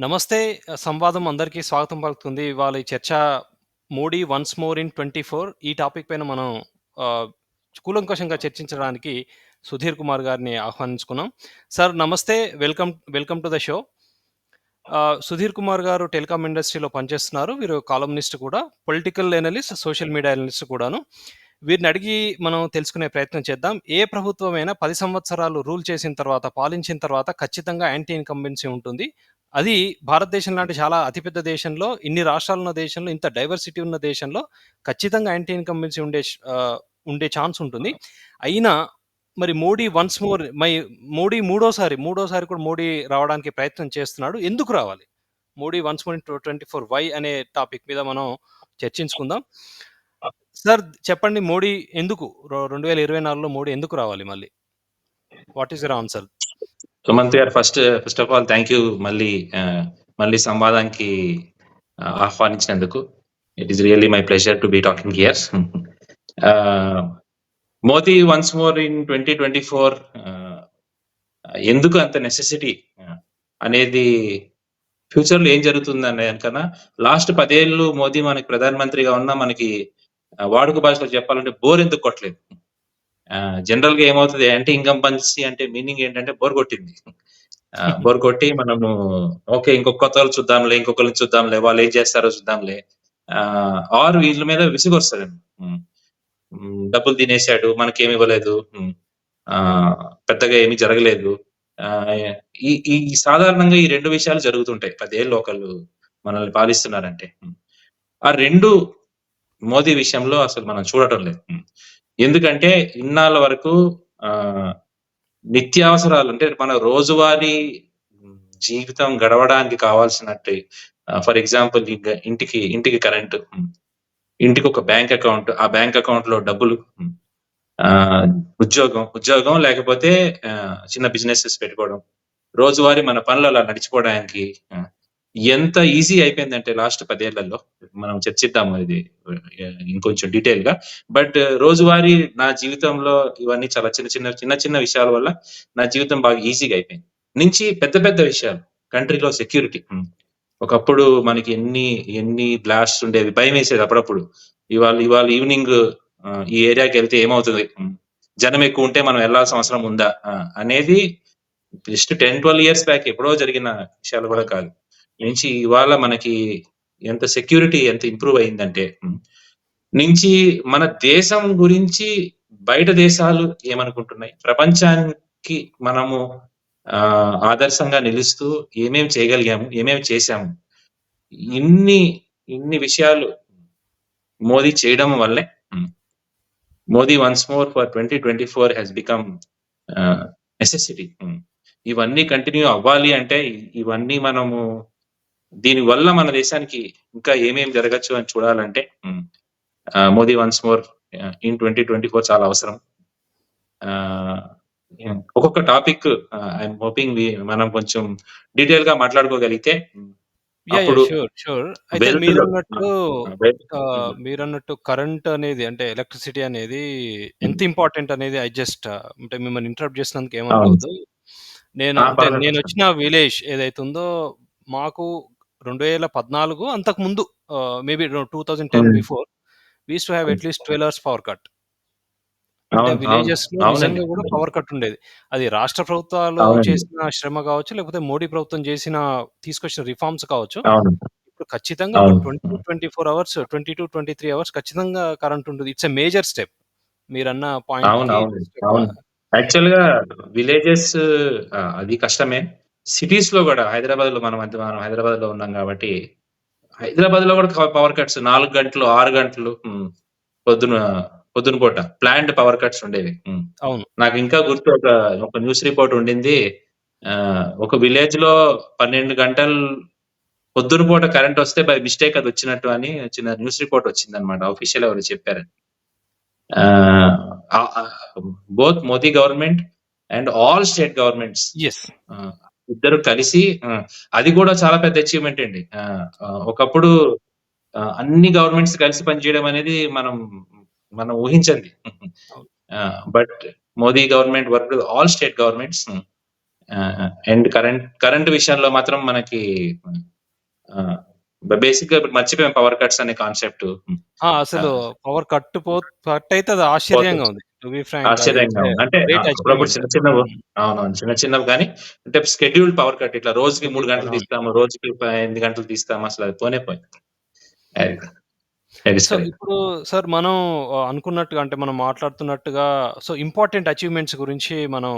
నమస్తే. సంవాదం అందరికీ స్వాగతం పలుకుతుంది. ఇవాళ ఈ చర్చ 'మోడీ వన్స్ మోర్ ఇన్ 24' ఈ టాపిక్ పైన మనం ఆహ్, కూలంకషంగా చర్చించడానికి సుధీర్ కుమార్ గారిని ఆహ్వానించుకున్నాం. సార్ నమస్తే. Welcome welcome to the show. Sudheer Kumar గారు టెలికాం ఇండస్ట్రీలో పనిచేస్తున్నారు. వీరు కాలమ్నిస్ట్ కూడా, political analyst, social media analyst కూడాను. వీరిని అడిగి మనం తెలుసుకునే ప్రయత్నం చేద్దాం. ఏ ప్రభుత్వమైనా 10 సంవత్సరాలు రూల్ చేసిన తర్వాత, పాలించిన తర్వాత ఖచ్చితంగా యాంటీ ఇన్కంబెన్సీ ఉంటుంది. అది భారతదేశం లాంటి చాలా అతిపెద్ద దేశంలో, ఇన్ని రాష్ట్రాలున్న దేశంలో, ఇంత డైవర్సిటీ ఉన్న దేశంలో ఖచ్చితంగా యాంటీ ఇన్కంబెన్సీ ఉండే ఛాన్స్ ఉంటుంది. అయినా మరి మోడీ వన్స్ మోర్ మోడీ మూడోసారి కూడా మోడీ రావడానికి ప్రయత్నం చేస్తున్నాడు. ఎందుకు రావాలి? Modi once more in 24 why అనే టాపిక్ మీద మనం చర్చించుకుందాం. సార్ చెప్పండి, మోడీ ఎందుకు 2024లో మోడీ ఎందుకు రావాలి మళ్ళీ? What is your answer? Sumanth garu, first of all thank you మళ్ళీ సంవాదానికి ఆహ్వానించినందుకు. It is really my pleasure to be talking here. Modi once more in 2024 ఎందుకు అంత నెసెసిటీ అనేది ఫ్యూచర్ లో ఏం జరుగుతుంది అనే కన్నా లాస్ట్ 10 ఏళ్ళు మోదీ మనకి ప్రధానమంత్రిగా ఉన్నా మనకి వాడుక భాషలో చెప్పాలంటే బోర్ ఎందుకు కొట్టలేదు. జనరల్ గా ఏమవుతుంది, యాంటీ ఇన్కంబెన్సీ అంటే మీనింగ్ ఏంటంటే బోర్ కొట్టింది. బోర్ కొట్టి మనము ఓకే ఇంకొక కొత్త వాళ్ళు చూద్దాంలే, ఇంకొకరిని చూద్దాంలే, వాళ్ళు ఏం చేస్తారో చూద్దాంలే, ఆరు వీళ్ళ మీద విసుగొస్తుంది. డబ్బులు తినేశాడు, మనకేమి ఇవ్వలేదు, పెద్దగా ఏమీ జరగలేదు. ఈ సాధారణంగా ఈ రెండు విషయాలు జరుగుతుంటాయి 10 ఏళ్ళు ఒకళ్ళు మనల్ని పాలిస్తున్నారంటే. ఆ రెండు మోదీ విషయంలో అసలు మనం చూడటం లేదు. ఎందుకంటే ఇన్నాళ్ళ వరకు నిత్యావసరాలు అంటే మన రోజువారీ జీవితం గడవడానికి కావాల్సినట్టు, ఫర్ ఎగ్జాంపుల్ ఇంటికి కరెంటు, ఇంటికి ఒక బ్యాంక్ అకౌంట్, ఆ బ్యాంక్ అకౌంట్ లో డబ్బులు, ఉద్యోగం లేకపోతే చిన్న బిజినెసెస్ పెట్టుకోవడం, రోజువారీ మన పనులు అలా నడిచిపోవడానికి ఎంత ఈజీ అయిపోయిందంటే లాస్ట్ 10 ఏళ్లలో. మనం చర్చిద్దాము ఇది ఇంకొంచెం డీటెయిల్ గా. బట్ రోజువారీ నా జీవితంలో ఇవన్నీ చాలా చిన్న విషయాల వల్ల నా జీవితం బాగా ఈజీగా అయిపోయింది. నుంచి పెద్ద విషయాలు, కంట్రీలో సెక్యూరిటీ. ఒకప్పుడు మనకి ఎన్ని బ్లాస్ట్ ఉండేవి, భయం వేసేది అప్పుడప్పుడు. ఇవాళ ఈవినింగ్ ఈ ఏరియాకి వెళ్తే ఏమవుతుంది, జనం ఎక్కువ ఉంటే మనం వెళ్లాల్సిన అవసరం ఉందా అనేది జస్ట్ 10-12 ఇయర్స్ బ్యాక్ ఎప్పుడో జరిగిన విషయాలు కూడా కాదు. నుంచి ఇవాళ మనకి ఎంత సెక్యూరిటీ ఎంత ఇంప్రూవ్ అయిందంటే, నుంచి మన దేశం గురించి బయట దేశాలు ఏమనుకుంటున్నాయి, ప్రపంచానికి మనము ఆదర్శంగా నిలుస్తూ ఏమేమి చేయగలిగాము, ఏమేమి చేశాము, ఇన్ని విషయాలు మోదీ చేయడం వల్లే Modi once more for 2024 has become necessity. ఇవన్నీ కంటిన్యూ అవ్వాలి అంటే, ఇవన్నీ మనము దీని వల్ల మన దేశానికి ఇంకా ఏమేమి జరగచ్చు అని చూడాలంటే మోదీ వన్స్ మోర్ ఇన్ 2024 చాలా అవసరం. ఒక్కొక్క టాపిక్ ఐఎమ్ హోపింగ్ మనం కొంచెం డీటెయిల్ గా మాట్లాడుకోగలిగితే. అయితే మీరన్నట్టు కరెంట్ అనేది, అంటే ఎలక్ట్రిసిటీ అనేది ఎంత ఇంపార్టెంట్ అనేది అంటే మిమ్మల్ని ఇంటరప్ట్ చేసినందుకు ఏమనుకోవద్దు. నేను వచ్చిన విలేజ్ ఏదైతే ఉందో, మాకు 2014 అంతకు ముందు, maybe 2010 before, we used to have at least 12 hours power cut. అంటే విలేజెస్ లో నిజంగా కూడా పవర్ కట్ ఉండేది. అది రాష్ట్ర ప్రభుత్వాలు చేసిన శ్రమ కావచ్చు, లేకపోతే మోడీ ప్రభుత్వం తీసుకొచ్చిన రిఫార్మ్స్ కావచ్చు. ఇప్పుడు ఖచ్చితంగా 20-24 hours, 22-23 hours ఖచ్చితంగా కరెంట్ ఉంటుంది. It's a major step. మీరన్న పాయింట్. యాక్చువల్ గా విలేజెస్ అది కష్టమే. సిటీస్ లో కూడా, హైదరాబాద్ లో మనం హైదరాబాద్ లో ఉన్నాం కాబట్టి, హైదరాబాద్ లో కూడా పవర్ కట్స్ 4 గంటలు 6 గంటలు పొద్దున పూట ప్లాంట్ పవర్ కట్స్ ఉండేవి. నాకు ఇంకా గుర్తు, ఒక న్యూస్ రిపోర్ట్ ఉండింది, ఒక విలేజ్ లో 12 గంటలు పొద్దున పూట కరెంట్ వస్తే బై మిస్టేక్ అది వచ్చినట్టు అని చిన్న న్యూస్ రిపోర్ట్ వచ్చింది అనమాట. ఆఫీషియల్ ఎవరు చెప్పారు. Both Modi government and all state governments ఇద్దరు కలిసి, అది కూడా చాలా పెద్ద అచీవ్మెంట్ అండి. ఒకప్పుడు అన్ని గవర్నమెంట్స్ కలిసి పనిచేయడం అనేది మనం ఊహించండి. But Modi government work with all state governments and current విషయంలో మాత్రం మనకి బేసిక్ గా ఇప్పుడు మర్చిపోయాం పవర్ కట్స్ అనే కాన్సెప్ట్. అసలు పవర్ కట్ అయితే అది ఆశ్చర్యంగా ఉంది. టు బి ఫ్రాంక్ అది ఆశ్చర్యంగా ఉంది. అంటే గ్రేట్ అప్పుడప్పుడు అచీవ్‌మెంట్. చిన్న చిన్నవి, అవునవును, చిన్న చిన్నవి కానీ, అంటే షెడ్యూల్డ్ పవర్ కట్ ఇట్లా రోజుకి 3 గంటలు అవును. తీస్తాము, రోజుకి 8 గంటలు తీస్తాము, అసలు అది పోనే పోయింది. సో, ఇప్పుడు సార్ మనం అనుకున్నట్టుగా అంటే మనం మాట్లాడుతున్నట్టుగా సో, ఇంపార్టెంట్ అచీవ్‌మెంట్స్ గురించి మనం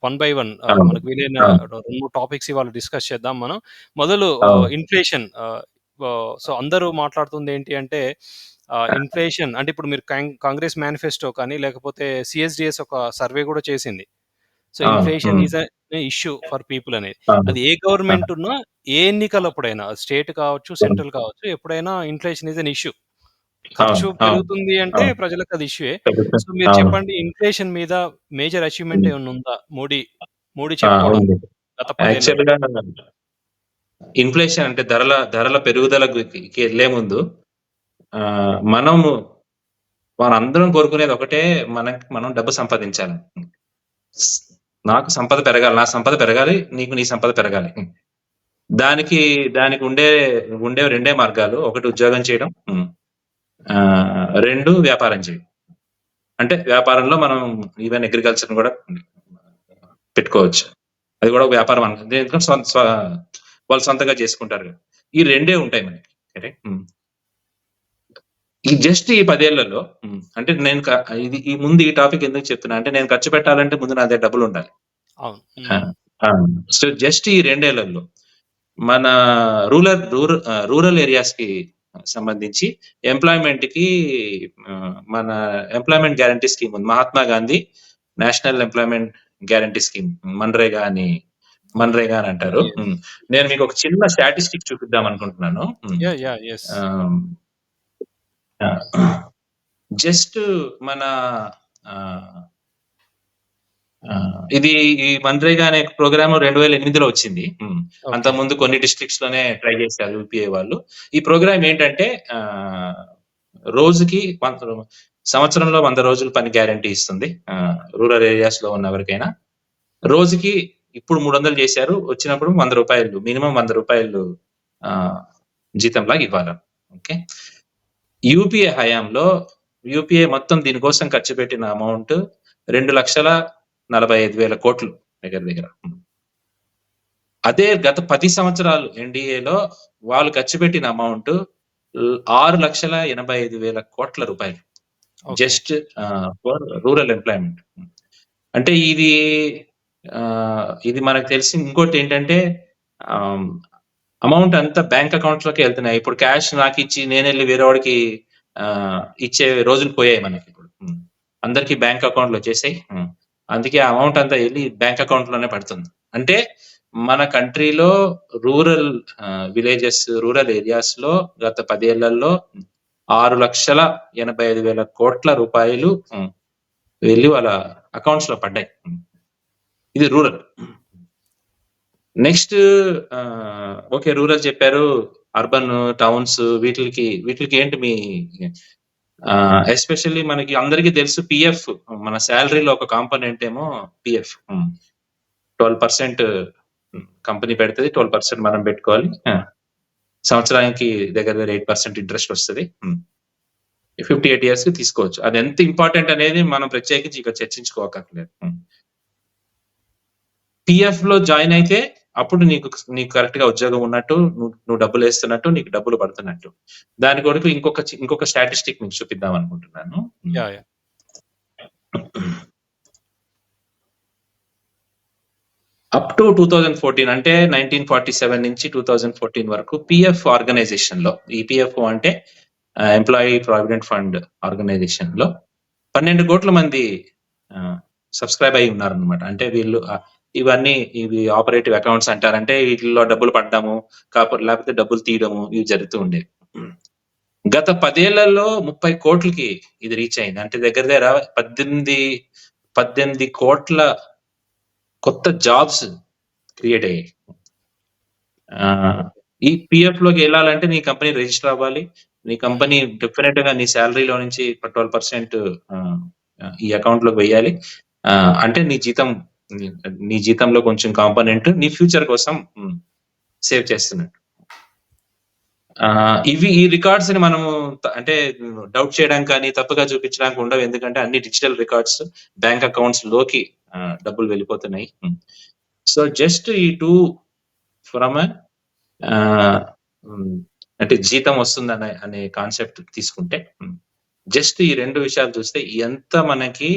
వన్ బై వన్ అవును. మనకు వీలైన అవును. 2, 3 టాపిక్స్ ఇవాళ డిస్కస్ చేద్దాం మనం. మొదలు అవును. ఇన్‌ఫ్లేషన్ సో, అందరూ మాట్లాడుతుంది ఏంటి అంటే ఇన్‌ఫ్లేషన్ అంటే ఇప్పుడు మీరు కాంగ్రెస్ మేనిఫెస్టో కానీ లేకపోతే సీఎస్‌డీఎస్ ఒక సర్వే కూడా చేసింది. సో, అవును. Inflation is a issue for people అనేది. అవును. అది ఏ గవర్నమెంట్ ఉన్నా, ఏ ఎన్నికలప్పుడైనా స్టేట్ కావచ్చు, సెంట్రల్ కావచ్చు, ఎప్పుడైనా ఇన్‌ఫ్లేషన్ ఈస్ ఎన్ ఇష్యూ. ఖర్చు అవును. అవును. పెరుగుతుంది అంటే అవును. ప్రజలకది ఇష్యూయే. పెరుగుతుంది. సో, మీరు అవును. చెప్పండి ఇన్‌ఫ్లేషన్ మీద మేజర్ అచీవ్‌మెంట్ హ్మ్. ఏమన్నా ఉందా? మోడీ చెప్పుకోవడం ఉంది. గత 10 ఏళ్లలో? యాక్చువల్‌గా ఇన్‌ఫ్లేషన్ అంటే ధరల పెరుగుదలకి ఎళ్ళే ముందు మనము మనందరం కోరుకునేది ఒకటే, మనం డబ్బు సంపాదించాలి. నాకు సంపద పెరగాలి. నా సంపద పెరగాలి. నీకు నీ సంపద పెరగాలి. దానికి దానికి ఉండే రెండే మార్గాలు. ఒకటి ఉద్యోగం చేయడం. 2 వ్యాపారం చేయడం. అంటే వ్యాపారంలో మనం ఈవెన్ అగ్రికల్చర్‌ని కూడా పెట్టుకోవచ్చు. అది కూడా ఒక వ్యాపారం ఎందుకంటే వాళ్ళు సొంతంగా చేసుకుంటారు. ఈ రెండే ఉంటాయి మనకి. కరెక్ట్. ఈ జస్ట్ ఈ 10 ఏళ్లలో అంటే నేను ఈ ముందు ఈ టాపిక్ ఎందుకు చెప్తున్నా అంటే, నేను ఖర్చు పెట్టాలంటే ముందు నా దగ్గర డబ్బులుండాలి. అవును. సో జస్ట్ ఈ 2 ఏళ్లలో మన రూరల్ ఏరియాస్‌కి సంబంధించి ఎంప్లాయ్‌మెంట్‌కి మన ఎంప్లాయ్‌మెంట్ గ్యారంటీ స్కీమ్ ఉంది. Mahatma Gandhi national employment guarantee scheme, MNREGA అని అంటారు. యెస్. నేను మీకు ఒక చిన్న స్టాటిస్టిక్ చూపిద్దాం అనుకుంటున్నాను. యాహ్! యెస్. జస్ట్ మన ఆహ్, ఇది ఈ మన్రేగా అనే ప్రోగ్రామ్ 2008లో వచ్చింది. ఓకే. అంతకుముందు కొన్ని డిస్ట్రిక్ట్స్ లోనే ట్రై చేశారు యూపీఏ వాళ్ళు. ఈ ప్రోగ్రామ్ ఏంటంటే రోజుకి సంవత్సరంలో 100 రోజులు పని గ్యారంటీ ఇస్తుంది. రూరల్ ఏరియాస్ లో ఉన్న ఎవరికైనా. రోజుకి ఇప్పుడు 300 చేశారు. వచ్చినప్పుడు రూ. 100 మినిమం రూ. 100 జీతంలాగా ఇవ్వాలి. ఓకే. యూపీఏ హయాంలో యూపీఏ మొత్తం దీనికోసం ఖర్చు పెట్టిన అమౌంట్ 2,45,000 కోట్లు దగ్గర. అదే గత 10 సంవత్సరాలు ఎన్డీఏలో వాళ్ళు ఖర్చు పెట్టిన అమౌంట్ 6,85,000 కోట్ల రూపాయలు. Just for rural employment. అంటే ఇది మనకు తెలిసి ఇంకోటి ఏంటంటే అమౌంట్ అంతా బ్యాంక్ అకౌంట్స్ లోకి వెళ్తున్నాయి. ఇప్పుడు క్యాష్ నాకు ఇచ్చి నేనెళ్ళి వేరే వాడికి ఇచ్చే రోజులు పోయాయి మనకి ఇప్పుడు. అందరికి బ్యాంక్ అకౌంట్లు వచ్చేసాయి. అందుకే ఆ అమౌంట్ అంతా వెళ్ళి బ్యాంక్ అకౌంట్ లోనే పడుతుంది. అంటే మన కంట్రీలో రూరల్ విలేజెస్, రూరల్ ఏరియాస్ లో గత 10 ఏళ్లలో 6,85,000 కోట్ల రూపాయలు వెళ్ళి వాళ్ళ అకౌంట్స్ లో పడ్డాయి. ఇది రూరల్. నెక్స్ట్ ఓకే, రూరల్ చెప్పారు. అర్బన్, టౌన్స్ వీటికి ఏంటి మీ ఎస్పెషల్లీ మనకి అందరికీ తెలుసు పిఎఫ్. మన శాలరీలో ఒక కాంపోనెంట్ ఏమో పిఎఫ్. 12% కంపెనీ పెడుతుంది, 12% మనం పెట్టుకోవాలి. సంవత్సరానికి దగ్గర 8% ఇంట్రెస్ట్ వస్తుంది. 58 years కి తీసుకోవచ్చు. అది ఎంత ఇంపార్టెంట్ అనేది మనం ప్రత్యేకించి ఇక చర్చించుకోకర్లేదు. పిఎఫ్ లో జాయిన్ అయితే అప్పుడు నీకు కరెక్ట్ గా ఉద్యోగం ఉన్నట్టు, నువ్వు డబ్బులు వేస్తున్నట్టు, నీకు డబ్బులు పడుతున్నట్టు. దాని కొరకు ఇంకొక స్టాటిస్టిక్ మీకు చూపిద్దాం అనుకుంటున్నాను. అప్ టు 2014 అంటే 1947 నుంచి 2014 వరకు పిఎఫ్ ఆర్గనైజేషన్ లో, ఈపీఎఫ్ఓ అంటే ఎంప్లాయీ ప్రావిడెంట్ ఫండ్ ఆర్గనైజేషన్ లో 12 కోట్ల మంది సబ్స్క్రైబ్ అయి ఉన్నారనమాట. అంటే వీళ్ళు ఇవి ఆపరేటివ్ అకౌంట్స్ అంటారంటే వీటిల్లో డబ్బులు పడ్డాము, లేకపోతే డబ్బులు తీయడము ఇవి జరుగుతూ ఉండేవి. గత 10 ఏళ్లలో 30 కోట్లకి ఇది రీచ్ అయింది. అంటే దగ్గర 18 కోట్ల కొత్త జాబ్స్ క్రియేట్ అయ్యాయి. ఈ పిఎఫ్ లోకి వెళ్ళాలంటే నీ కంపెనీ రిజిస్టర్ అవ్వాలి. నీ కంపెనీ డెఫినెట్ గా నీ శాలరీలో నుంచి 12% ఈ అకౌంట్ లోకి వెయ్యాలి. అంటే నీ జీతం నీ జీతంలో కొంచెం కాంపోనెంట్ నీ ఫ్యూచర్ కోసం సేవ్ చేస్తున్నట్టు. ఇవి ఈ రికార్డ్స్ ని మనము అంటే డౌట్ చేయడానికి కానీ తప్పుగా చూపించడానికి ఉండవు. ఎందుకంటే అన్ని డిజిటల్ రికార్డ్స్ బ్యాంక్ అకౌంట్స్ లోకి డబ్బులు వెళ్ళిపోతున్నాయి. సో జస్ట్ ఈ టూ ఫ్రమ్ అంటే జీతం వస్తుందనే అనే కాన్సెప్ట్ తీసుకుంటే జస్ట్ ఈ రెండు విషయాలు చూస్తే ఎంత మనకి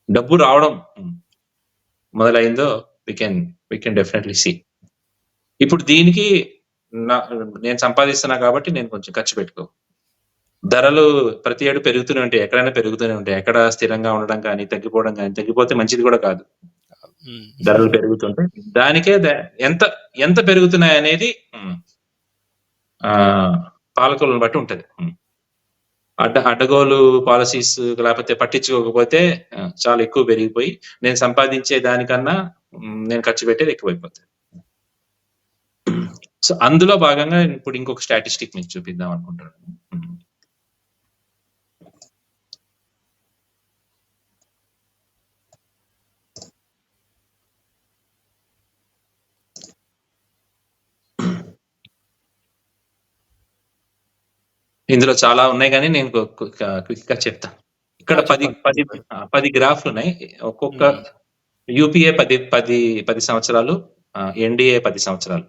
డబ్బు రావడం మొదలైందో వి కెన్ డెఫినెట్లీ సీ. ఇప్పుడు దీనికి నేను సంపాదిస్తున్నా కాబట్టి నేను కొంచెం ఖర్చు పెట్టుకో. ధరలు ప్రతి ఏడు పెరుగుతూనే ఉంటాయి, ఎక్కడైనా పెరుగుతూనే ఉంటాయి. ఎక్కడ స్థిరంగా ఉండడం కానీ తగ్గిపోవడం కానీ, తగ్గిపోతే మంచిది కూడా కాదు. ధరలు పెరుగుతుంటే దానికే ఎంత ఎంత పెరుగుతున్నాయి అనేది పాలకులను బట్టి ఉంటది. అడ్డగోలు పాలసీస్ లేకపోతే పట్టించుకోకపోతే చాలా ఎక్కువ పెరిగిపోయి నేను సంపాదించే దానికన్నా నేను ఖర్చు పెట్టేది ఎక్కువైపోతుంది. సో అందులో భాగంగా ఇప్పుడు ఇంకొక స్టాటిస్టిక్ మీకు చూపిద్దాం అనుకుంటున్నాను. ఇందులో చాలా ఉన్నాయి కానీ నేను క్విక్ గా చెప్తాను. ఇక్కడ 10 గ్రాఫ్లు ఉన్నాయి. ఒక్కొక్క యూపీఏ 10 సంవత్సరాలు, ఎన్డీఏ 10 సంవత్సరాలు.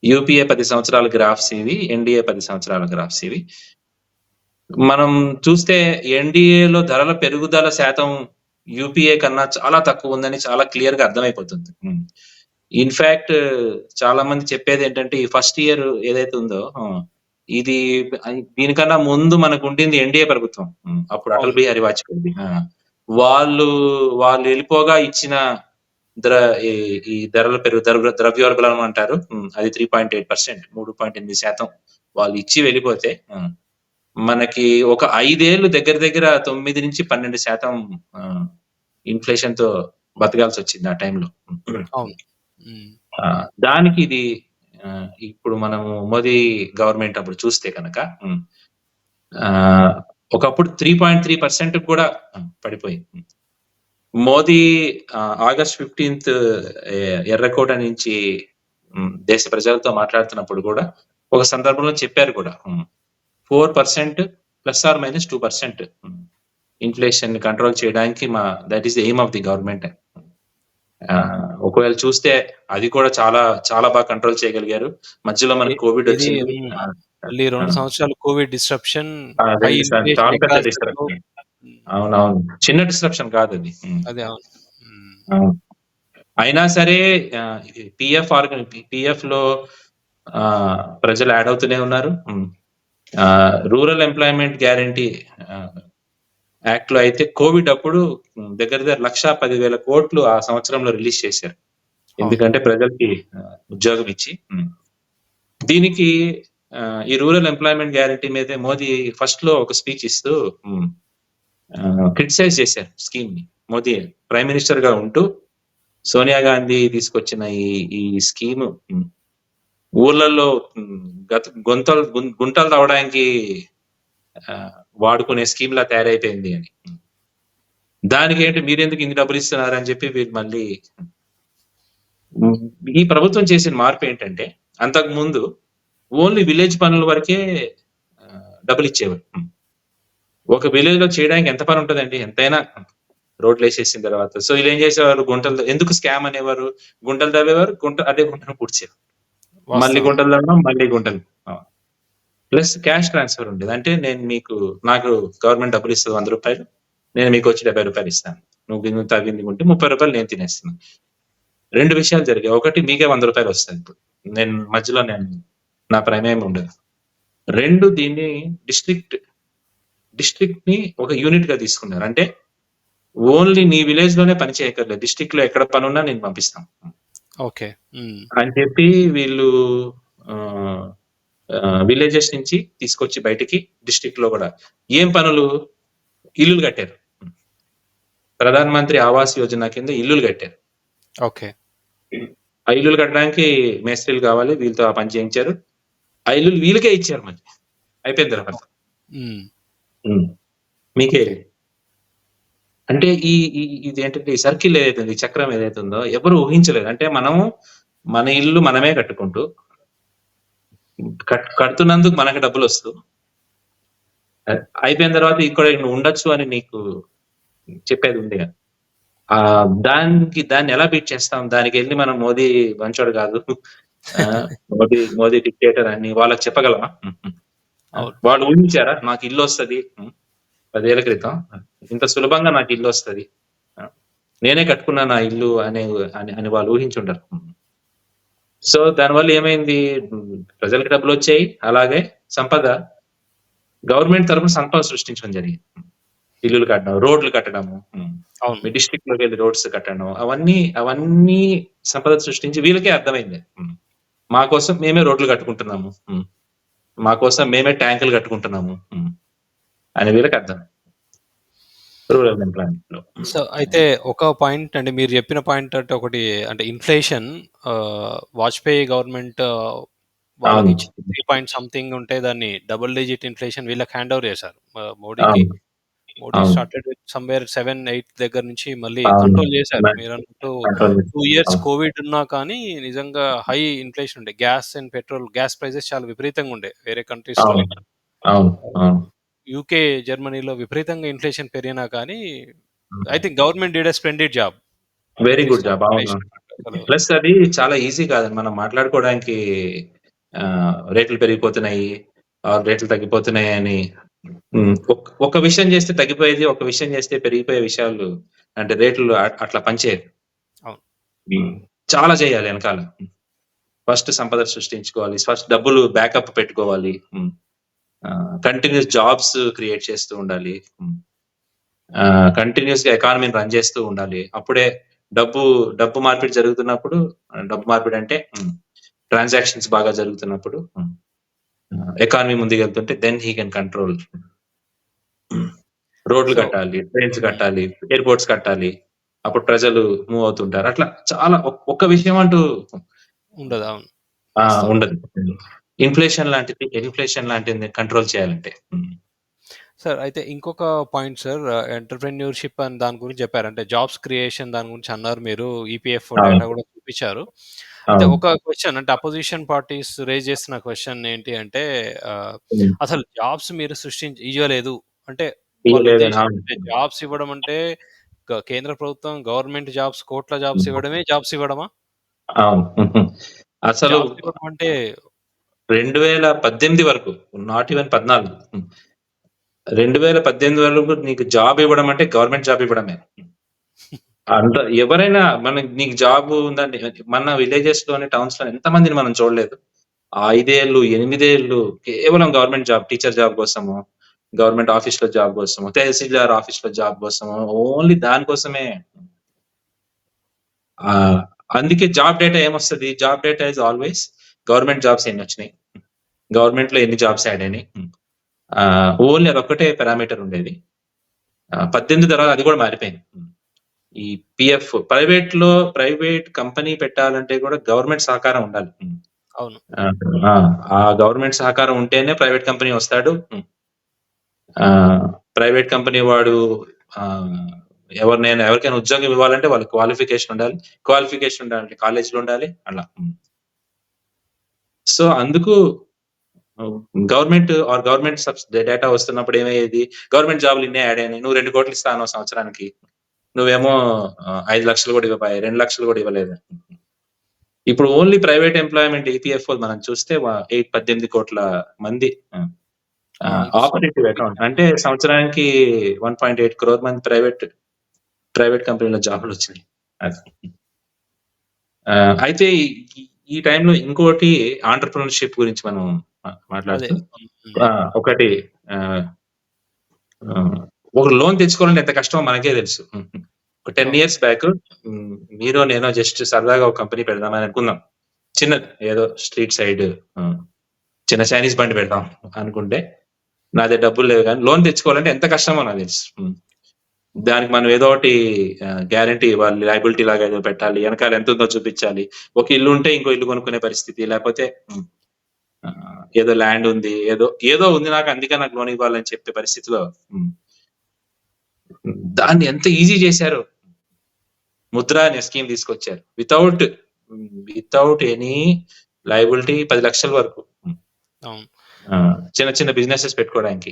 యూపీఏ 10 సంవత్సరాల గ్రాఫ్స్ ఇవి, ఎన్డీఏ 10 సంవత్సరాల గ్రాఫ్స్ ఇవి. మనం చూస్తే ఎన్డీఏలో ధరల పెరుగుదల శాతం యూపీఏ కన్నా చాలా తక్కువ ఉందని చాలా క్లియర్ గా అర్థమైపోతుంది. ఇన్ఫాక్ట్ చాలా మంది చెప్పేది ఏంటంటే ఈ ఫస్ట్ ఇయర్ ఏదైతే ఉందో ఇది దీనికన్నా ముందు మనకు ఉండింది ఎన్డీఏ ప్రభుత్వం, అప్పుడు అటల్ బిహారీ వాజ్పేయి. వాళ్ళు వెళ్ళిపోగా ఇచ్చిన ఈ ధరల ద్రవ్యోల్బణం అంటారు, అది 3.8%, 3.8% వాళ్ళు ఇచ్చి వెళ్ళిపోతే మనకి ఒక 5 ఏళ్ళు దగ్గర 9 నుంచి 12% ఇన్ఫ్లేషన్ తో బతకాల్సి వచ్చింది ఆ టైంలో. దానికి ఇది ఇప్పుడు మనము మోదీ గవర్నమెంట్ అప్పుడు చూస్తే కనుక ఒకప్పుడు 3.3% కూడా పడిపోయింది. మోదీ ఆగస్ట్ 15th ఎర్రకోట నుంచి దేశ ప్రజలతో మాట్లాడుతున్నప్పుడు కూడా ఒక సందర్భంలో చెప్పారు కూడా 4% ±2% ఇన్ఫ్లేషన్ కంట్రోల్ చేయడానికి that is the aim of the government. ఒకవేళ చూస్తే అది కూడా చాలా చాలా బాగా కంట్రోల్ చేయగలిగారు. మధ్యలో మనకి కోవిడ్ వచ్చింది, 2 సంవత్సరాలు కోవిడ్ డిస్ట్రప్షన్, చాలా పెద్ద డిస్ట్రప్షన్. అవునవును, చిన్న డిస్ట్రప్షన్ కాదు అది. అయినా సరే పిఎఫ్ లో ప్రజలు యాడ్ అవుతూనే ఉన్నారు. రూరల్ ఎంప్లాయ్మెంట్ గ్యారంటీ యాక్ట్ లో అయితే కోవిడ్ అప్పుడు దగ్గర 1,10,000 కోట్లు ఆ సంవత్సరంలో రిలీజ్ చేశారు, ఎందుకంటే ప్రజలకి ఉద్యోగం ఇచ్చి. దీనికి ఈ రూరల్ ఎంప్లాయ్మెంట్ గ్యారంటీ మీదే మోదీ ఫస్ట్ లో ఒక స్పీచ్ ఇస్తూ క్రిటిసైజ్ చేశారు స్కీమ్ ని. మోదీ ప్రైమ్ మినిస్టర్ గా ఉంటూ సోనియా గాంధీ తీసుకొచ్చిన ఈ స్కీమ్ ఊర్లలో గుంటలు తవ్వడానికి వాడుకునే స్కీమ్ లా తయారైపోయింది అని. దానికి ఏంటి మీరెందుకు ఇన్ని డబ్బులు ఇస్తున్నారు అని చెప్పి వీళ్ళు మళ్ళీ ఈ ప్రభుత్వం చేసిన మార్పు ఏంటంటే అంతకు ముందు ఓన్లీ విలేజ్ పనుల వరకే డబ్బులు ఇచ్చేవారు. ఒక విలేజ్ లో చేయడానికి ఎంత పని ఉంటుందండి, ఎంతైనా రోడ్లు వేసేసిన తర్వాత. సో వీళ్ళు ఏం చేసేవారు, గుంటలు ఎందుకు స్కామ్ అనేవారు, గుంటలు తవ్వేవారు, అదే గుంటను పూడ్చేవారు, మళ్ళీ గుంటలు తవ్వడం, మళ్ళీ గుంటలు. ప్లస్ క్యాష్ ట్రాన్స్ఫర్ ఉండేది. అంటే నాకు గవర్నమెంట్ డబ్బులు ఇస్తుంది 100 రూపాయలు, నేను మీకు వచ్చి 70 రూపాయలు ఇస్తాను. నువ్వు తవ్వింది ఉంటే 30 రూపాయలు నేను తినేస్తున్నాను. 2 విషయాలు జరిగాయి. ఒకటి, మీకే 100 రూపాయలు వస్తుంది, ఇప్పుడు మధ్యలో నా ప్రమేయం ఉండదు. 2, దీన్ని డిస్ట్రిక్ట్ ని ఒక యూనిట్ గా తీసుకున్నారు. అంటే ఓన్లీ నీ విలేజ్ లోనే పని చేయక్కర్లేదు, డిస్ట్రిక్ట్ లో ఎక్కడ పని ఉన్నా నేను పంపిస్తాను అని చెప్పి వీళ్ళు విలేజెస్ నుంచి తీసుకొచ్చి బయటికి డిస్ట్రిక్ట్ లో కూడా ఏం పనులు, ఇల్లులు కట్టారు. ప్రధాన మంత్రి ఆవాస్ యోజన కింద ఇల్లులు కట్టారు. ఆ ఇల్లులు కట్టడానికి మేస్త్రీలు కావాలి, వీళ్ళతో ఆ పని చేయించారు. ఆ ఇల్లులు వీళ్ళకే ఇచ్చారు. మళ్ళీ అయిపోయిన తర్వాత మీకే అంటే ఇదేంటంటే ఈ సర్కిల్ ఏదైతే ఉంది, ఈ చక్రం ఏదైతే ఉందో ఎవరు ఊహించలేదు. అంటే మనము మన ఇల్లు మనమే కట్టుకుంటూ కడుతున్నందుకు మనకి డబ్బులొస్తూ అయిపోయిన తర్వాత ఇక్కడ నువ్వు ఉండొచ్చు అని నీకు చెప్పేది ఉంది కదా. దాన్ని ఎలా బీట్ చేస్తాం? దానికెళ్ళి మనం మోదీ మంచోడు కాదు. మోదీ డిక్టేటర్ అని వాళ్ళకి చెప్పగలమా? అవును. వాళ్ళు ఊహించారా? నాకు ఇల్లొస్తది. 10 ఏళ్ల క్రితం. ఇంత సులభంగా నాకు ఇల్లొస్తది. నేనే కట్టుకున్నా నా ఇల్లు అని వాళ్ళు ఊహించుండరు. సో దానివల్ల ఏమైంది? ప్రజలకి డబ్బులొచ్చాయి. అలాగే సంపద గవర్నమెంట్ తరపున సంపద సృష్టించడం జరిగింది. ఇల్లులు కట్టడం, రోడ్లు కట్టడము, అవును. మీ డిస్ట్రిక్ట్ లోకి వెళ్ళి రోడ్స్ కట్టడం, అవన్నీ సంపద సృష్టించి వీళ్ళకే అర్థమైంది. మా కోసం మేమే రోడ్లు కట్టుకుంటున్నాము, మా కోసం మేమే ట్యాంకులు కట్టుకుంటున్నాము అని వీళ్ళకి అర్థం. రూరల్ ఎంప్లాయ్మెంట్ లో. సో అయితే ఒక పాయింట్ అంటే మీరు చెప్పిన పాయింట్ అంటే ఒకటి అంటే ఇన్ఫ్లేషన్ వాజ్పేయి గవర్నమెంట్ వాళ్ళకి అవును. ఇచ్చిన 3 పాయింట్ సంథింగ్ ఉంటే దాన్ని డబుల్ డిజిట్ ఇన్ఫ్లేషన్ వీళ్ళకి హ్యాండ్ ఓవర్ చేశారు మోడీకి. అవును. మోడీ అవును. స్టార్టెడ్ విత్ సమ్‌వేర్ 7, 8 దగ్గర నుంచి మళ్ళీ అవును. కంట్రోల్ చేశారు. మీరన్నట్టు కంట్రోల్ 2 ఇయర్స్ అవును. కోవిడ్ ఉన్నా కానీ నిజంగా హై ఇన్ఫ్లేషన్ ఉండే. Gas and petrol gas prices చాలా విపరీతంగా ఉండే వేరే కంట్రీస్‌లో. అవును. అవును. అవును. యూకే, జర్మనీలో విపరీతంగా ఇన్ఫ్లేషన్ పెరిగినా కానీ I think government did a splendid job. Very at least good job. అవును. ఇన్ఫ్లేషన్ అసలు ప్లస్ అది చాలా ఈజీ కాదండి. మనం మాట్లాడుకోవడానికి రేట్లు పెరిగిపోతున్నాయి, రేట్లు తగ్గిపోతున్నాయి అని ఒక విషయం చేస్తే తగ్గిపోయేది, ఒక విషయం చేస్తే పెరిగిపోయే విషయాలు అంటే రేట్లు అట్లా పనిచేయదు. అవును. చాలా చేయాలి వెనకాల. ఫస్ట్ సంపద సృష్టించుకోవాలి, ఫస్ట్ డబ్బులు బ్యాకప్ పెట్టుకోవాలి, కంటిన్యూస్ జాబ్స్ క్రియేట్ చేస్తూ ఉండాలి, కంటిన్యూస్ గా ఎకానమీని రన్ చేస్తూ ఉండాలి. అప్పుడే డబ్బు మార్పిడి జరుగుతున్నప్పుడు, డబ్బు మార్పిడి అంటే ట్రాన్సాక్షన్స్ బాగా జరుగుతున్నప్పుడు, ఎకానమీ ముందుకెళ్తుంటే దెన్ హీ కెన్ కంట్రోల్. రోడ్లు సో కట్టాలి, ట్రైన్స్ కట్టాలి, ఎయిర్‌పోర్ట్స్ కట్టాలి. అప్పుడు ప్రజలు మూవ్ అవుతుంటారు. అట్లా చాలా ఒక్క విషయం అంటూ ఉండదు. అవును. వాస్తవం. ఉండదు. ఇన్ఫ్లేషన్ లాంటిది కంట్రోల్ చేయాలంటే. సార్ అయితే ఇంకొక పాయింట్ సార్ ఎంటర్‌ప్రెన్యూర్‌షిప్ అని దాని గురించి చెప్పారు. అంటే జాబ్స్ క్రియేషన్ దాని గురించి అన్నారు మీరు. ఈపీఎఫ్ఓ అవును. డేటా కూడా చూపించారు. అయితే అవును. ఒక క్వెషన్ అంటే అపోజిషన్ పార్టీస్ రైజ్ చేస్తున్న క్వెషన్ ఏంటి అంటే హ్మ్. అసలు జాబ్స్ మీరు ఇయ్యలేదు. అంటే వాళ్ళ ఇయ్యలేదని. ఉద్దేశ్యం అవును. అంటే జాబ్స్ ఇవ్వడం అంటే కేంద్ర ప్రభుత్వం గవర్నమెంట్ జాబ్స్ కోట్ల జాబ్స్ ఇవ్వడమే జాబ్స్ ఇవ్వడమా? అవును. అసలు జాబ్స్ ఇవ్వడం అంటే 2018 వరకు, నాట్ ఈవెన్ 14. 2018 వరకు నీకు జాబ్ ఇవ్వడం అంటే గవర్నమెంట్ జాబ్ ఇవ్వడమే. ఎవరైనా నీకు జాబ్ ఉందండి. మన విలేజెస్ లోని, టౌన్స్ లో ఎంత మందిని మనం చూడలేదు. 5 ఏళ్ళు, 8 ఏళ్ళు కేవలం గవర్నమెంట్ జాబ్, టీచర్ జాబ్ కోసము, గవర్నమెంట్ ఆఫీస్ లో జాబ్ కోసము, తహసీల్దార్ ఆఫీస్ లో జాబ్ కోసము, ఓన్లీ దానికోసమే. అందుకే జాబ్ డేటా ఏమొస్తది? Job data is always government jobs ఎన్ని వచ్చినాయి, గవర్నమెంట్ లో ఎన్ని జాబ్స్ యాడ్ అయినాయి. ఓన్లీ అదొక్కటే పారామీటర్ ఉండేది. 18 తర్వాత అది కూడా మారిపోయింది. ఈ పిఎఫ్ ప్రైవేట్ కంపెనీ పెట్టాలంటే కూడా గవర్నమెంట్ సహకారం ఉండాలి. అవును. ఆ గవర్నమెంట్ సహకారం ఉంటేనే ప్రైవేట్ కంపెనీ వస్తాడు. ప్రైవేట్ కంపెనీ వాడు ఎవరికైనా ఉద్యోగం ఇవ్వాలంటే వాళ్ళకి క్వాలిఫికేషన్ ఉండాలి, కాలేజీలో ఉండాలి అలా. సో అందుకు గవర్నమెంట్ డేటా వస్తున్నప్పుడు ఏమయ్యేది? గవర్నమెంట్ జాబ్లు ఇన్నే యాడ్ అయినాయి, నువ్వు 2 కోట్లు ఇస్తాను సంవత్సరానికి, నువ్వేమో 5 లక్షలు కూడా ఇవ్వబాయే, 2 లక్షలు కూడా ఇవ్వలేదు. ఇప్పుడు ఓన్లీ ప్రైవేట్ ఎంప్లాయ్మెంట్ ఈపీఎఫ్ఓ మనం చూస్తే 18 కోట్ల మంది ఇట్స్ ఆపరేటివ్ అకౌంట్ అంటే సంవత్సరానికి 1.8 crore మంది ప్రైవేట్ కంపెనీలో జాబులు వచ్చినాయి. అయితే ఈ టైంలో ఇంకోటి ఆంటర్‌ప్రెన్యూర్‌షిప్ గురించి మనం అదే. మాట్లాడుతూ ఒకటి ఒక లోన్ తెచ్చుకోవాలంటే ఎంత కష్టమో మనకే తెలుసు. ఒక 10 అవును. ఇయర్స్ బ్యాక్ మీరో నేనో జస్ట్ సరదాగా ఒక కంపెనీ పెడదామని అనుకుందాం. చిన్నది ఏదో స్ట్రీట్ సైడ్ చిన్న చైనీస్ బండి పెడదాం అనుకుంటే, నా దగ్గర డబ్బులు లేవు గానీ లోన్ తెచ్చుకోవాలంటే ఎంత కష్టమో నాకు తెలుసు. దానికి మనం ఏదో ఒకటి గ్యారంటీ ఇవ్వాలి, లయబిలిటీ లాగా ఏదో పెట్టాలి, వెనకాల ఎంత ఉందో చూపించాలి. ఒక ఇల్లు ఉంటే ఇంకో ఇల్లు కొనుక్కునే పరిస్థితి, లేకపోతే ఏదో ల్యాండ్ ఉంది, ఏదో ఉంది నాకు, అందుకే నాకు లోన్ ఇవ్వాలని చెప్పే పరిస్థితిలో దాన్ని ఎంత ఈజీ చేశారో. ముద్ర అనే స్కీమ్ తీసుకొచ్చారు. వితౌట్ ఎనీ లయబిలిటీ 10 లక్షల వరకు. అవును. చిన్న చిన్న బిజినెసెస్ పెట్టుకోవడానికి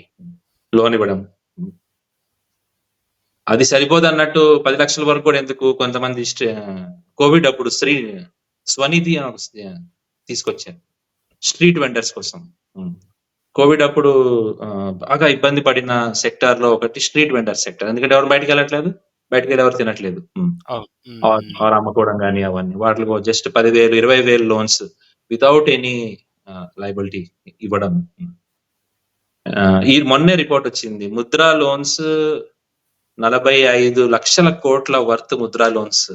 లోన్ ఇవ్వడం. అది సరిపోదన్నట్టు 10 లక్షల వరకు కూడా ఎందుకు, కొంతమంది కోవిడ్ అప్పుడు స్వనిధి అని ఒక తీసుకొచ్చారు స్ట్రీట్ వెండర్స్ కోసం. కోవిడ్ అప్పుడు బాగా ఇబ్బంది పడిన సెక్టార్ లో ఒకటి స్ట్రీట్ వెండర్ సెక్టర్. ఎందుకంటే ఎవరు బయటకు వెళ్ళట్లేదు, బయటకు వెళ్ళి ఎవరు తినట్లేదు. అవును. ఆర్ అమ్ముకోవడం కానీ అవన్నీ వాటికి just 10,000 20,000 loans without any liability ఇవ్వడం. ఈ మొన్నే రిపోర్ట్ వచ్చింది, ముద్రా లోన్స్ 45 లక్షల కోట్ల వర్త్ ముద్రా లోన్స్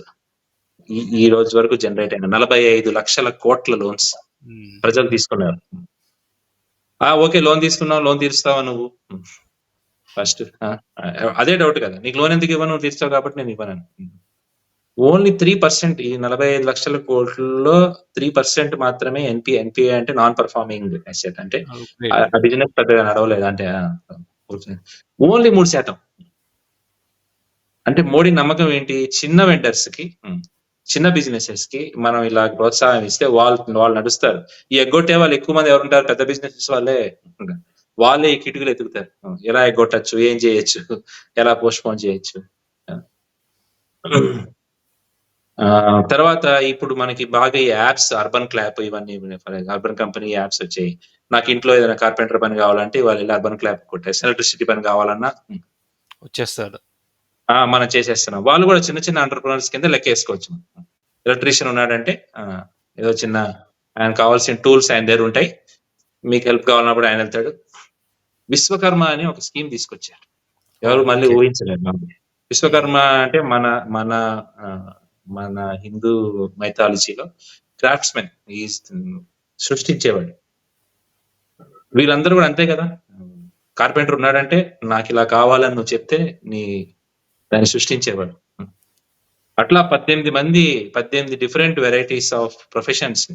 ఈ రోజు వరకు జనరేట్ అయిన 45 లక్షల కోట్ల లోన్స్ ప్రజలు తీసుకున్నారు. ఓకే, లోన్ తీసుకున్నావు, లోన్ తీరుస్తావా నువ్వు? ఫస్ట్ అదే డౌట్ కదా, నీకు లోన్ ఎందుకు ఇవ్వను, నువ్వు తీర్చావు కాబట్టి నేను ఇవ్వను. ఓన్లీ 3%, ఈ 45 లక్షల కోట్లలో 3% మాత్రమే ఎన్పిఏ అంటే నాన్ పర్ఫార్మింగ్ అసెట్. అంటే ఆ బిజినెస్ పెద్దగా నడవలేదు, అంటే ఓన్లీ 3%. అంటే మోడీ నమ్మకం ఏంటి, చిన్న వెండర్స్ కి, చిన్న బిజినెసెస్ కి మనం ఇలా ప్రోత్సాహం ఇస్తే వాళ్ళు నడుస్తారు. ఈ ఎగ్గొట్టే వాళ్ళు ఎక్కువ మంది ఎవరు ఉంటారు, పెద్ద బిజినెసెస్ వాళ్ళే ఈ కిటుకులు ఎత్తుకుతారు. ఎలా ఎగ్గొట్టచ్చు, ఏం చేయొచ్చు, ఎలా పోస్ట్ పోన్ చేయొచ్చు. తర్వాత ఇప్పుడు మనకి బాగా ఈ యాప్స్, అర్బన్ క్లాప్ ఇవన్నీ, అర్బన్ కంపెనీ యాప్స్ వచ్చాయి. నాకు ఇంట్లో ఏదైనా కార్పెంటర్ పని కావాలంటే వాళ్ళు ఇలా అర్బన్ క్లాప్ కొట్టేసి, ఎలక్ట్రిసిటీ పని కావాలన్నా వచ్చేస్తాడు, మనం చేసేస్తున్నాం. వాళ్ళు కూడా చిన్న చిన్న ఎంటర్ప్రినర్స్ కింద లెక్కేసుకోవచ్చు. ఎలక్ట్రీషియన్ ఉన్నాడంటే ఏదో చిన్న ఆయన కావాల్సిన టూల్స్ ఆయన దగ్గర ఉంటాయి, మీకు హెల్ప్ కావాలన్నప్పుడు ఆయన వెళ్తాడు. విశ్వకర్మ అని ఒక స్కీమ్ తీసుకొచ్చారు, ఎవరు మళ్ళీ ఊహించలేరు. విశ్వకర్మ అంటే మన హిందూ మైథాలజీలో క్రాఫ్ట్స్మెన్, సృష్టించేవాడు. వీళ్ళందరూ కూడా అంతే కదా, కార్పెంటర్ ఉన్నాడంటే నాకు ఇలా కావాలని నువ్వు చెప్తే దాన్ని సృష్టించేవాడు. అట్లా 18 different varieties of professions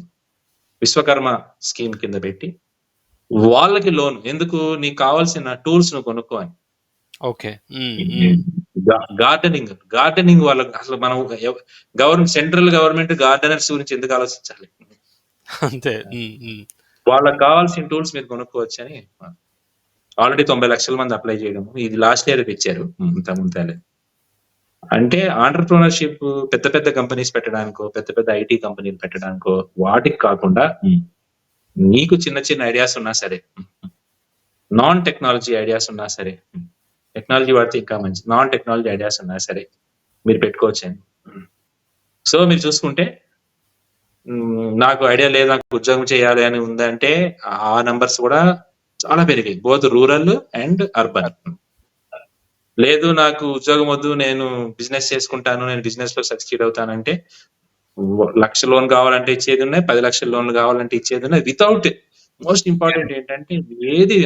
Vishwakarma scheme కింద పెట్టి వాళ్ళకి లోన్, ఎందుకు, నీకు కావాల్సిన టూల్స్ నువ్వు కొనుక్కో అని. ఓకే. గార్డెనింగ్ వాళ్ళకి అసలు మనం సెంట్రల్ గవర్నమెంట్ గార్డెనర్స్ గురించి ఎందుకు ఆలోచించాలి? అంతే. వాళ్ళకి కావాల్సిన టూల్స్ మీరు కొనుక్కోవచ్చు అని ఆల్రెడీ 90 లక్షల మంది అప్లై చేయడం, ఇది లాస్ట్ ఇయర్ ఇచ్చారు. ముందు అంటే ఆంటర్ప్రినర్షిప్ పెద్ద పెద్ద కంపెనీస్ పెట్టడానికో, పెద్ద పెద్ద ఐటీ కంపెనీలు పెట్టడానికో వాటికి కాకుండా, నీకు చిన్న చిన్న ఐడియాస్ ఉన్నా సరే, నాన్ టెక్నాలజీ ఐడియాస్ ఉన్నా సరే, టెక్నాలజీ వాడితే ఇంకా మంచి, నాన్ టెక్నాలజీ ఐడియాస్ ఉన్నా సరే మీరు పెట్టుకోవచ్చండి. సో మీరు చూసుకుంటే, నాకు ఐడియా లేదు, నాకు ఉద్యోగం చేయాలి అని ఉందంటే ఆ నంబర్స్ కూడా చాలా పెరిగాయి, బోత్ రూరల్ అండ్ అర్బన్. లేదు నాకు ఉద్యోగం వద్దు, నేను బిజినెస్ చేసుకుంటాను, నేను బిజినెస్ లో సక్సీడ్ అవుతానంటే 1 లక్ష లోన్ కావాలంటే ఇచ్చేది ఉన్నాయి, 10 లక్షల లోన్లు కావాలంటే ఇచ్చేది ఉన్నాయి. వితౌట్, మోస్ట్ ఇంపార్టెంట్ ఏంటంటే ఏది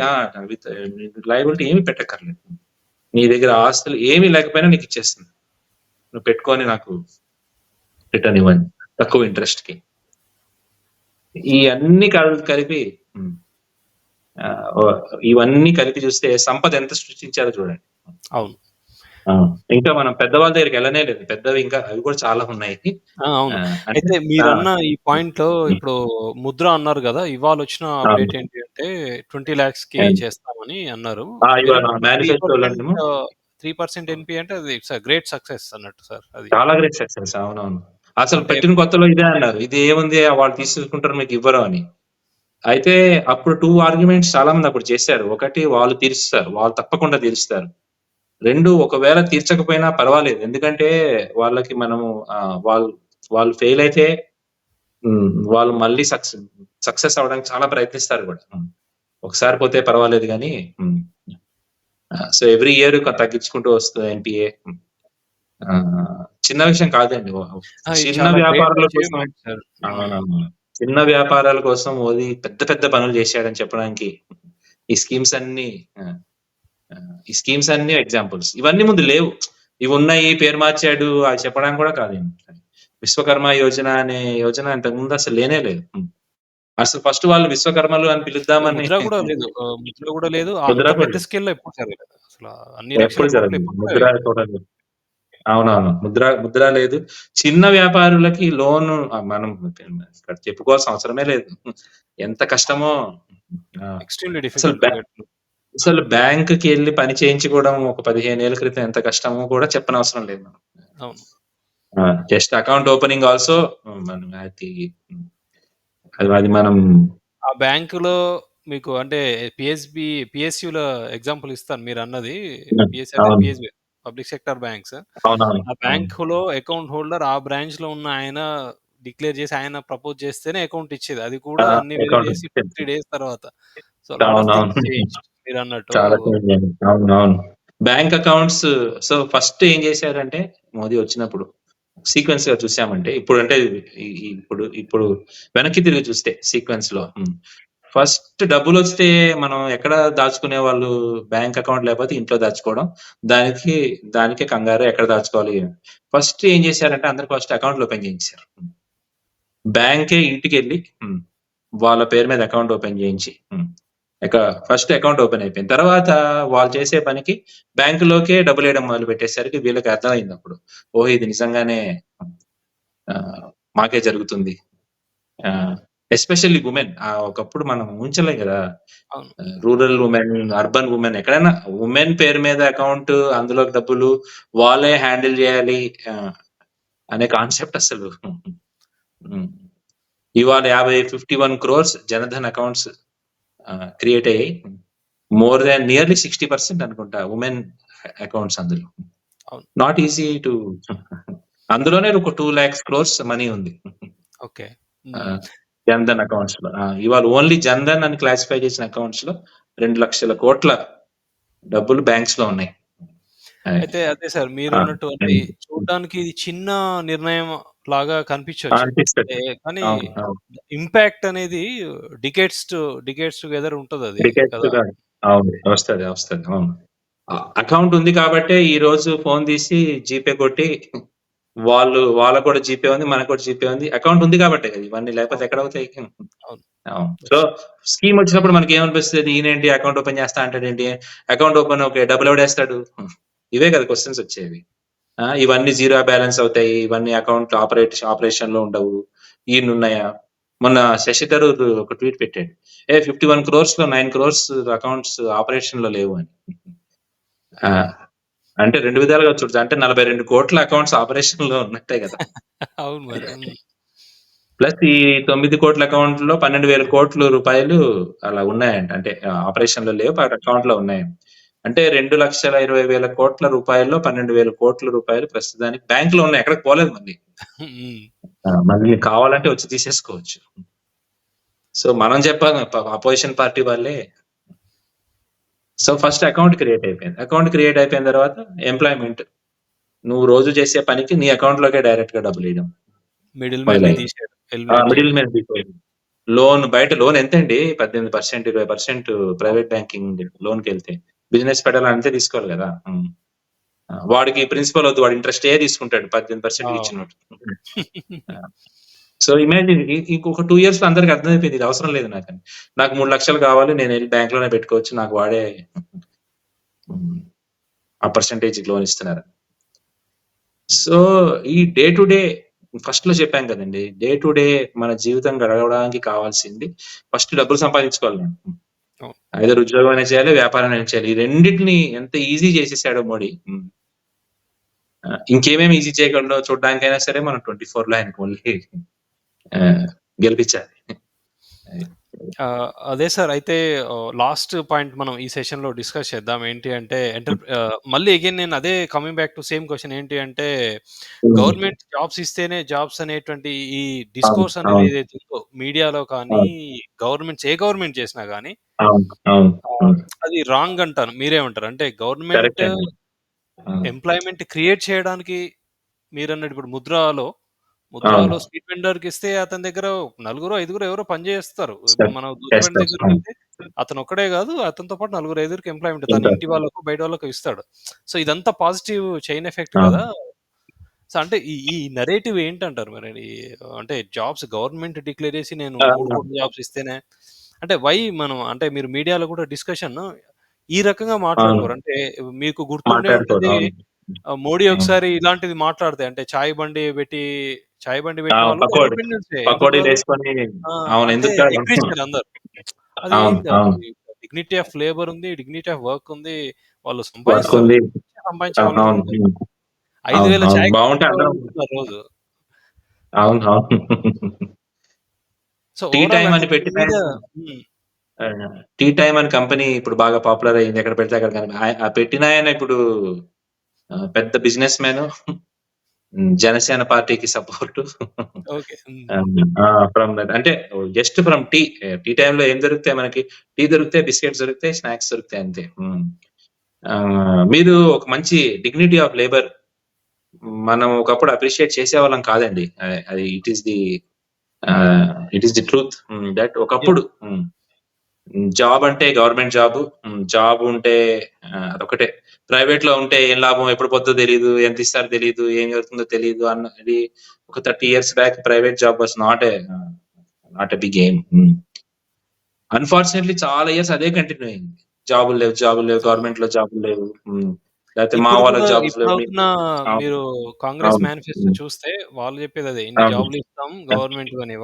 లయబిలిటీ ఏమి పెట్టక్కర్లేదు, నీ దగ్గర ఆస్తులు ఏమీ లేకపోయినా నీకు ఇచ్చేస్తుంది, నువ్వు పెట్టుకొని నాకు రిటర్న్ ఇవ్వండి తక్కువ ఇంట్రెస్ట్ కి. ఇవన్నీ కలిపి చూస్తే సంపద ఎంత సృష్టించారో చూడండి. అవును. ఇంకా మనం పెద్దవాళ్ళ దగ్గరికి వెళ్ళనే లేదు, పెద్దవి ఇంకా అవి కూడా చాలా ఉన్నాయి. అవును. అయితే మీరన్న ఈ పాయింట్ లో ఇప్పుడు ముద్ర అన్నారు కదా, ఇవాళ వచ్చిన అప్డేట్ ఏంటి అంటే 20 lakhs కి చేస్తామని అన్నారు. 3% ఎన్పి అంటే అది గ్రేట్ సక్సెస్ అన్నట్టు సార్. అది చాలా గ్రేట్ సక్సెస్. అవునవును, అసలు పెట్టిన కొత్తలో ఇదే అన్నారు, ఇది ఏముంది వాళ్ళు తీసుకుంటారు మీకు ఇవ్వరు అని. అయితే అప్పుడు 2 ఆర్గ్యుమెంట్స్ చాలా మంది అప్పుడు చేశారు. ఒకటి, వాళ్ళు తీరుస్తారు, వాళ్ళు తప్పకుండా తీరుస్తారు. 2, ఒకవేళ తీర్చకపోయినా పర్వాలేదు, ఎందుకంటే వాళ్ళకి మనము వాళ్ళు ఫెయిల్ అయితే వాళ్ళు మళ్ళీ సక్సెస్ అవడానికి చాలా ప్రయత్నిస్తారు కూడా. ఒకసారి పోతే పర్వాలేదు కానీ, సో ఎవ్రీ ఇయర్ తగ్గించుకుంటూ వస్తుంది ఎన్పిఏ. చిన్న విషయం కాదండి. చిన్న వ్యాపారాల కోసం మోదీ పెద్ద పెద్ద పనులు చేశాడని చెప్పడానికి ఈ స్కీమ్స్ అన్ని ఎగ్జాంపుల్స్. ఇవన్నీ ముందు లేవు, ఇవి ఉన్నాయి, పేరు మార్చాడు అది చెప్పడానికి కూడా కాదు. విశ్వకర్మ యోజన అనే యోజన ఇంతకు ముందు అసలు లేనే లేదు. అసలు ఫస్ట్ వాళ్ళు విశ్వకర్మలు అని పిలుద్దామని ముద్ర కూడా లేదు, పెద్ద స్కేల్ లో ఎప్పుడు జరగలేదు. అసల అన్ని లక్షల ఎప్పుడు కోట్లు జరగదు. ఎప్పుడు కూడా ముద్ర కూడా లేదు. అవునవును. ముద్ర లేదు. చిన్న వ్యాపారులకి లోను మనం ఇక్కడ చెప్పుకోవాల్సిన అవసరమే లేదు. ఎంత కష్టమో. ఆ! ఎక్స్‌ట్రీమ్‌లీ అసలు డిఫికల్ట్ టు గెట్. అసలు బ్యాంక్‌కెళ్లి పని చేయించుకోవడం ఒక 15 ఏళ్ల క్రితం ఎంత కష్టమో కూడా చెప్పనవసరం లేదు మనం. అవును. జస్ట్ అకౌంట్ ఓపెనింగ్ ఆల్సో మనం అది అది అది మనం ఆ బ్యాంకులో మీకు అంటే పిఎస్‌యుల ఎగ్జాంపుల్ ఇస్తాను మీరన్నది. పిఎస్‌యు అంటే అవును. PSB public sector banks. అవునవును. ఆ అవును. బ్యాంకులో అకౌంట్ హోల్డర్ ఆ బ్రాంచ్‌లో ఉన్న ఆయన డిక్లేర్ చేసి ఆయన ప్రపోజ్ చేస్తేనే అకౌంట్ ఇచ్చేది. అది ఆ! కూడా అన్ని అకౌంట్ వెరిఫై చేసి 2, 3 డేస్ తర్వాత. సో, లాట్ ఆఫ్ థింగ్స్ అవునవును. చేంజ్డ్ మీరన్నట్టు. చాలా చేంజ్ అయింది. అవునవును. బ్యాంక్ అకౌంట్స్ సో, ఫస్ట్ ఏం చేశారంటే మోదీ వచ్చినప్పుడు సీక్వెన్స్‌గా చూసామంటే ఇప్పుడంటే ఇప్పుడు ఇప్పుడు వెనక్కి తిరిగి చూస్తే సీక్వెన్స్‌లో ఫస్ట్ డబ్బులొస్తే మనం ఎక్కడ దాచుకునేవాళ్ళు బ్యాంక్ అకౌంట్ లేకపోతే ఇంట్లో దాచుకోవడం. దానికి దానికే కంగారు ఎక్కడ దాచుకోవాలి. ఫస్ట్ ఏం చేశారంటే అందరూ ఫస్ట్ అకౌంట్‌లు ఓపెన్ చేయించారు. బ్యాంకే ఇంటికెళ్ళి వాళ్ళ పేరు మీద అకౌంట్ ఓపెన్ చేయించి ఇక ఫస్ట్ అకౌంట్ ఓపెన్ అయిపోయింది. తర్వాత వాళ్ళు చేసే పనికి బ్యాంకులోకే డబ్బులేయడం మొదలుపెట్టేసరికి వీళ్ళకి అర్థమైందప్పుడు. ఓహ్! ఇది నిజంగానే మాకే జరుగుతుంది. Especially women. ఒకప్పుడు మనం ఊహించలేం గదా! అవును. రూరల్ వుమెన్, అర్బన్ వుమెన్ ఎక్కడైనా వుమెన్ పేరు మీద అకౌంట్ అందులోకి డబ్బులు వాళ్ళే హ్యాండిల్ జేయాలి అనే కాన్సెప్ట్ అసలు. హ్మ్. ఇవాళ 51 క్రోర్స్ జనధన్ అకౌంట్స్ క్రియేట్ అయ్యాయి. మోర్ దాన్ నియర్లీ 60% అనుకుంటా వుమెన్ అకౌంట్స్ అందులో. అవును. నాట్ ఈజీ టు అందులోనే ఒక 2 లాక్స్ క్రోర్స్ మనీ ఉంది. ఓకే. జన్‌ధన్ అకౌంట్స్‌లో. ఇవాళ ఓన్లీ జన్‌ధన్ అని క్లాసిఫై చేసిన అకౌంట్స్‌లో 2,00,000,00,00,000 డబ్బులు బ్యాంక్స్‌లో ఉన్నాయి. అయితే అదే సార్ ఆ! మీరన్నట్టు అంటే చూడ్డానికి ఇది చిన్న నిర్ణయం లాగా కనిపించొచ్చు. అనిపిస్తది. కానీ అవును. అవును. ఇంపాక్ట్ అనేది డికేడ్స్ టుగెదర్ ఉంటదది కదా! డికెట్స్‌గా అవును. వస్తది. వస్తది. అవును. అకౌంట్ ఉంది కాబట్టే ఈరోజు ఫోన్ తీసి జీపే కొట్టి వాళ్ళకి కూడా జీపే ఉంది. మనకు కూడా జీపే ఉంది. అకౌంట్ ఉంది కాబట్టే కదా! ఇవన్నీ లేకపోతే అవును. ఎక్కడవుతాయి? అవును. అవును. So, yes. స్కీమ్ వచ్చినప్పుడు మనకేమనిపిస్తది? ఈయనేంటి అకౌంట్ ఓపెన్ చేస్తా అంటాడేంటి? Account open okay. డబ్బులెవడేస్తాడు? ఇవే కదా క్వెషన్స్ వచ్చేవి. ఇవన్నీ జీరో బ్యాలెన్స్ అవుతాయి. ఇవన్నీ అకౌంట్ ఆపరేషన్‌లో ఉండవు. ఇన్నున్నాయా? మొన్న శశి థరూర్ ఒక ట్వీట్ పెట్టాడు. 51 క్రోర్స్‌లో 9 క్రోర్స్ అకౌంట్స్ ఆపరేషన్‌లో లేవు అని. ఆ! అంటే 2 విధాలుగా చూడొచ్చు. అంటే 42,00,00,000 అకౌంట్స్ ఆపరేషన్‌లో ఉన్నట్టే గదా! అవును మరి. ప్లస్ ఈ 9,00,00,000 అకౌంట్‌లో 12,000,00,00,000 అలా ఉన్నాయంట. అంటే ఆపరేషన్‌లో లేవు. బట్ అకౌంట్‌లో ఉన్నాయంట. అంటే 2,20,000,00,00,000 రూపాయల్లో 12,000,00,00,000 ప్రస్తుతానికి బ్యాంక్‌లో ఉన్నాయి. ఎక్కడికి పోలేదు మళ్ళీ. హ్మ్. మళ్ళీ కావాలంటే వచ్చి తీసేసుకోవచ్చు. సో, మనం చెప్పాలి అపోజిషన్ పార్టీ వాళ్ళే సో, ఫస్ట్ అకౌంట్ క్రియేట్ అయిపోయింది. అకౌంట్ క్రియేట్ అయిపోయిన తర్వాత ఎంప్లాయ్‌మెంట్. నువ్వు రోజు చేసే పనికి నీ అకౌంట్‌లోకే డైరెక్ట్‌గా డబ్బులేయడం మిడిల్ మ్యాన్‌ని మొదలైంది. తీసేయడం. ఎలిమినేట్ మిడిల్ చేయడం. మ్యాన్ తీసేయడం. బయట లోన్ ఎంతండి? 18%, 20% అవును. Private banking లోన్‌కెళ్తే. బిజినెస్ పెట్టాలంటే అంతే తీసుకోవాలి గదా! వాడికి ప్రిన్సిపల్ వద్దు. వాడు ఇంట్రెస్టే తీసుకుంటాడు. 18% ఆ! ఇచ్చినోడు. ఆ! సో, ఇమాజిన్ ఇంకొక 2 ఇయర్స్‌లో అందరికి అర్థమైపోయింది. ఇది అవసరం లేదు నాకని. నాకు 3,00,000 కావాలి. నేనెళ్ళి బ్యాంక్‌లోనే పెట్టుకోవచ్చు. నాకు వాడే హ్మ్. ఆ పర్సెంటేజ్‌కి లోన్ ఇస్తున్నారు. సో, ఈ డే టు డే ఫస్ట్‌లో చెప్పాం కదండీ! డే టు డే మన జీవితం గడవడానికి కావాల్సింది ఫస్ట్ డబ్బులు సంపాదించుకోవాలి మనం. అవును. ఐదర్ ఉద్యోగం అయినా చేయాలి, వ్యాపారం అయినా చేయాలి. ఈ రెండిటిని ఎంత ఈజీ చేసేసాడో మోడీ. ఇంకేమేమి ఈజీ చేయగలడో చూడడానికైనా సరే మనం 24లో ఆయనకు ఓన్లీ ఆహ్, గెలిపించాలి. అది. అదే సార్. అయితే లాస్ట్ పాయింట్ మనం ఈ సెషన్‌లో డిస్కస్ చేద్దాం. ఏంటి అంటే మళ్ళీ అగైన్ నేను అదే coming back to same question ఏంటి అంటే హ్మ్. గవర్నమెంట్ జాబ్స్ ఇస్తేనే జాబ్స్ అనేటువంటి ఈ అవును. డిస్కోర్స్ అనేది అవును. ఏదైతే ఉందో మీడియాలో కానీ, అవును. ఏ గవర్నమెంట్ చేసినా గానీ అవును. అవును. ఆహ్, అవును. అది రాంగ్ అంటాను. మీరేమంటారు? అంటే గవర్నమెంట్ కరెక్ట్ అండి. అవును. ఎంప్లాయ్‌మెంట్ క్రియేట్ చేయడానికి మీరన్నట్టు ఇప్పుడు అవును. ముద్రాలో స్ట్రీట్ వెండర్‌కిస్తే అతని దగ్గర నలుగురో, ఐదుగురో ఎవరో పని చేస్తారు. ఇప్పుడు సార్ మనం దూసపేట చేస్తారు. అవును. దగ్గరికెళ్తే అతనొక్కడే గాదు, అతనితో పాటు నలుగురు, ఐదుగురికి ఎంప్లాయ్‌మెంట్ తన ఉంటారు. ఇంటి వాళ్ళకో, బయట వాళ్ళకో ఇస్తాడు. సో, ఇదంతా పాజిటివ్ చైన్ ఎఫెక్ట్ అవును. గదా! సో, అంటే ఈ నరేటివ్ ఏంటంటారు మరి? అంటే జాబ్స్ గవర్నమెంట్ డిక్లేర్ చేసి నేను ఆ! 3,00,00,000 జాబ్స్ ఇస్తేనే అంటే వై మనం అంటే మీరు మీడియాలో కూడా డిస్కషన్ ఈ రకంగా అవును. మాట్లాడుకోరు. అంటే మీకు గుర్తుండే మాట్లాడుకోరు. ఉంటది అవును. మోడీ హ్మ్. ఒకసారి ఇలాంటిది మాట్లాడితే అంటే చాయ్ బండి ఆ! పెట్టిన వాళ్ళు కూడా పకోడీ. ఇండిపెండెన్స్ డే ఎందుకు కాదు? పకోడీలేసుకొని ఆ! అవును. అంటే ఎందుకు కాదు? ఎక్కిరించారు అందరూ. అది అవును. ఏంది అవును. అది డిగ్నిటీ ఆఫ్ లేబర్ ఉంది. డిగ్నిటీ ఆఫ్ వర్క్ ఉంది. వాళ్ళు వర్క్ సంపాదిస్తారు. ఉంది. సంపాదించే వాళ్ళు కూడా అవును. ఉన్నారు. హ్మ్. అవును. 5,000 అవును. చాయ్‌కి బావుంటే అందరం పెట్టేవాళ్ళు కూడా ఉన్నారు రోజు. అవును. అవును. సో, టీ ఓవరాల్ టైమ్ అంటే అని దీని మీద పెట్టినాయన హ్మ్. టీ టైమ్ అని కంపెనీ ఇప్పుడు బాగా పాపులర్ అయింది. ఎక్కడ పెడితే అక్కడ ఆ పెట్టినాయన ఇప్పుడు పెద్ద బిజినెస్ మ్యాను. జనసేన పార్టీకి సపోర్టు. ఓకే. హ్మ్. ఆ! ఫ్రమ్ దట్ అంటే జస్ట్ ఫ్రమ్ టీ. టీ టైమ్‌లో ఏం దొరుకుతాయి మనకి? టీ దొరుకుతాయి, బిస్కిట్స్ దొరుకుతాయి, స్నాక్స్ దొరుకుతాయి అంతే. మీరు ఒక మంచి డిగ్నిటీ ఆఫ్ లేబర్ మనం ఒకప్పుడు అప్రిషియేట్ చేసేవాళ్ళం కాదండి. అది it is the truth. That yeah! ఒకప్పుడు జాబ్ అంటే గవర్నమెంట్ జాబు. జాబ్ ఉంటే అదొకటే. ప్రైవేట్‌లో ఉంటే ఏం లాభం? ఎప్పుడు పోద్దో తెలీదు. ఎంత ఇస్తారో తెలీదు. ఏం జరుగుతుందో తెలీదు అన్నది ఒక 30 years back private job was not a big aim. Unfortunately చాలా ఇయర్స్ అదే కంటిన్యూ అయింది. జాబులు లేవు. అవును. గవర్నమెంట్‌లో జాబులు లేవు. లేతే మా ఇప్పుడు కూడా వాళ్ళకి జాబ్స్ లేవు. ఇప్పుడవుతున్న అవును. మీరు కాంగ్రెస్ అవును. మేనిఫెస్టో చూస్తే వాళ్ళు చెప్పేదదే. ఇన్ని అవును. జాబ్‌లు ఇస్తాం గవర్నమెంట్‌వని.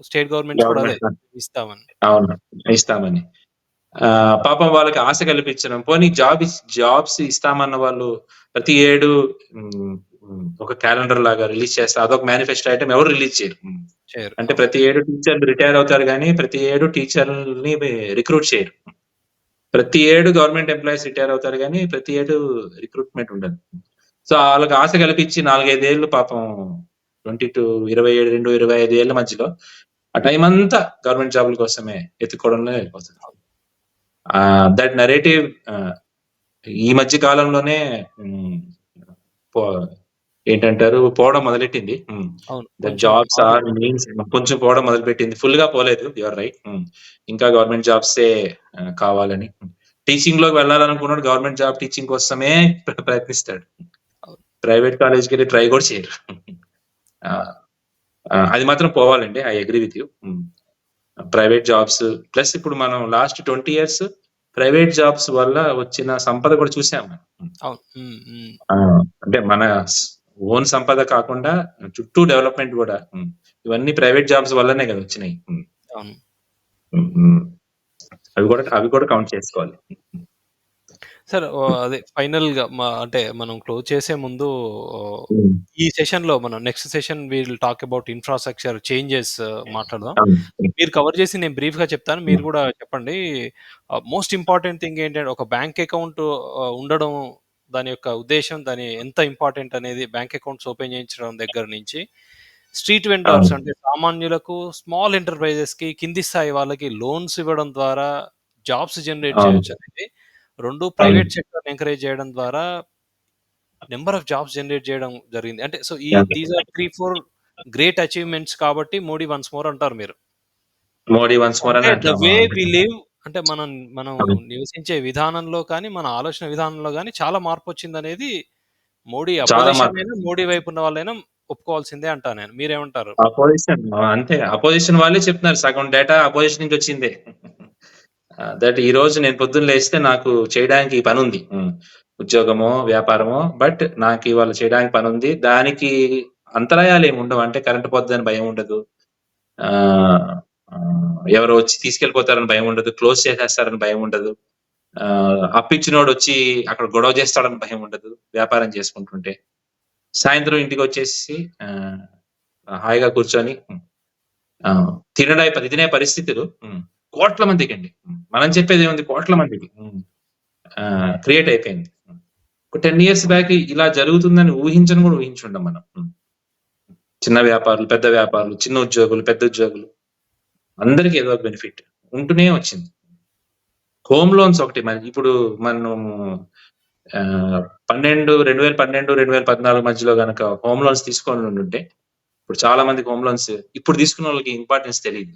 స్టేట్ గవర్నమెంట్స్ కూడా అదే గవర్నమెంట్ ఇస్తామని. అవును. ఇస్తామని. పాపం వాళ్ళకి ఆశ కల్పించడం. పోనీ జాబ్స్ ఇస్తామన్న వాళ్ళు ప్రతి ఏడు హ్మ్, ఒక క్యాలెండర్ లాగా రిలీజ్ చేస్తారు. అదొక మేనిఫెస్టో ఐటెమ్ ఎవరు రిలీజ్ చేయరు. చేయరు. అంటే అవును. ప్రతి ఏడు టీచర్లు రిటైర్ అవుతారు గానీ, ప్రతి ఏడు టీచర్‌లని రిక్రూట్ చేయరు. ప్రతి ఏడు గవర్నమెంట్ ఎంప్లాయీస్ రిటైర్ అవుతారు గానీ, ప్రతి ఏడు రిక్రూట్‌మెంట్ ఉండదు. సో, ఆళ్ళకి ఆశ కల్పించి 4, 5 ఏళ్ళు పాపం 22, 25 ఏళ్ల మధ్యలో ఆ టైమంతా గవర్నమెంట్ జాబ్‌ల కోసమే ఎతుక్కోవడంలో వెళ్ళిపోతది. దట్ నరేటివ్ ఈ మధ్య కాలంలోనే హ్మ్. పో ఏంటంటారు పోవడం మొదలెట్టింది. అవును. ద కొంచెం జాబ్స్ ఆర్ మారుతుంది. మీన్స్ కొంచెం పోవడం మొదలుపెట్టింది. ఫుల్‌గా పోలేదు. You are right. ఇంకా గవర్నమెంట్ జాబ్సే కావాలని. టీచింగ్‌లోకి వెళ్ళాలనుకున్నోడు గవర్నమెంట్ జాబ్ టీచింగ్ కోసమే ప్రయత్నిస్తాడు. అవును. ప్రైవేట్ కాలేజ్‌కెళ్ళి ట్రై కూడా చేయరు. ఆ! అది మాత్రం పోవాలండి. I agree with you. Private jobs plus ఇప్పుడు మనం లాస్ట్ 20 ఇయర్స్ ప్రైవేట్ జాబ్స్ వల్ల వచ్చిన సంపద కూడా చూసాం మనం. అవును. హ్మ్. హ్మ్. ఆ! అంటే మన ఓన్ సంపద కాకుండా చుట్టూ డెవలప్‌మెంట్ గూడా. ఇవన్నీ ప్రైవేట్ జాబ్స్ వల్లనే గదా! వచ్చినాయి. అవును. హ్మ్. అవి కూడా కౌంట్ చేసుకోవాలి. సార్ అదే ఫైనల్‌గా అంటే మనం క్లోజ్ చేసే ముందు ఓహ్, హ్మ్. ఈ సెషన్‌లో మనం next session we will talk about infrastructure changes మాట్లాడదాం. అవును. మీరు కవర్ చేసి నేను బ్రీఫ్‌గా చెప్తాను. మీరు హ్మ్. గూడా చెప్పండి. మోస్ట్ ఇంపార్టెంట్ థింగ్ ఏంటంటే ఒక బ్యాంక్ అకౌంట్ ఉండడం దాని యొక్క ఉద్దేశ్యం, దాని ఎంత ఇంపార్టెంట్ అనేది బ్యాంక్ అకౌంట్స్ ఓపెన్ చేయించడం దగ్గర నుంచి స్ట్రీట్ వెండర్స్ అవును. అంటే సామాన్యులకు, స్మాల్ ఎంటర్‌ప్రైజెస్‌కి, కింది స్థాయి వాళ్ళకి లోన్స్ ఇవ్వడం ద్వారా జాబ్స్ జనరేట్ అవును. చేయొచ్చనేది 2 అవును. ప్రైవేట్ సెక్టర్‌ని ఎంకరేజ్ చేయడం ద్వారా నంబర్ ఆఫ్ జాబ్స్ జనరేట్ చేయడం జరిగింది. అంటే so, yeah! These are 3, 4 great achievements కాబట్టి మోడీ వన్స్ మోర్ అంటారు మీరు. మోడీ వన్స్ మోర్ అంటే అని ద అంటాము. వే అంటే వి లివ్ అంటే మనం అవును. నివసించే విధానంలో కానీ, మన ఆలోచన విధానంలో గాని చాలా మార్పొచ్చిందనేది మోడీ చాలా అపోజిషన్ అయినా, మోడీ వైపు ఉన్న వాళ్ళైనా ఒప్పుకోవాల్సిందే అంటా నేను. మీరేమంటారు? అపోజిషన్ అంతే. అపోజిషన్ వాళ్ళే చెప్తున్నారు. సగం డేటా అపోజిషన్ నుంచి వచ్చిందే. దట్ ఈరోజు నేను పొద్దున్న లేస్తే నాకు చేయడానికి ఈ పనుంది. ఉద్యోగమో, వ్యాపారమో నాకివాళ చేయడానికి పనుంది. దానికి అంతరాయాలేమి ఉండవు. అంటే కరెంట్ పోద్దని భయం ఉండదు. ఆహ్, ఎవరో వచ్చి తీసుకెళ్ళిపోతారని భయం ఉండదు. క్లోజ్ చేసేస్తారని భయం ఉండదు. అప్పిచ్చినోడొచ్చి అక్కడ గొడవ చేస్తాడని భయం ఉండదు. వ్యాపారం చేసుకుంటుంటే. సాయంత్రం ఇంటికొచ్చేసి ఆహ్, హాయిగా కూర్చొని ఆ! తినే పరిస్థితులు కోట్ల మందికండి. మనం చెప్పేదేముంది కోట్ల మందికి. క్రియేట్ అయిపోయింది. ఒక 10 ఇయర్స్ బ్యాక్ ఇలా జరుగుతుందని ఊహించను గూడా ఊహించుండం మనం. చిన్న వ్యాపారులు, పెద్ద వ్యాపారులు, చిన్న ఉద్యోగులు, పెద్ద ఉద్యోగులు అందరికి ఏదో ఒక బెనిఫిట్ ఉంటూనే వచ్చింది. హోమ్ లోన్స్ ఒకటి మరి ఇప్పుడు మనం 2012, 2014 మధ్యలో గనక హోమ్ లోన్స్ తీసుకొనుండుంటే ఇప్పుడు చాలా మందికి హోమ్ లోన్స్ ఇప్పుడు తీసుకున్నోళ్ళకి ఇంపార్టెన్స్ తెలీదు.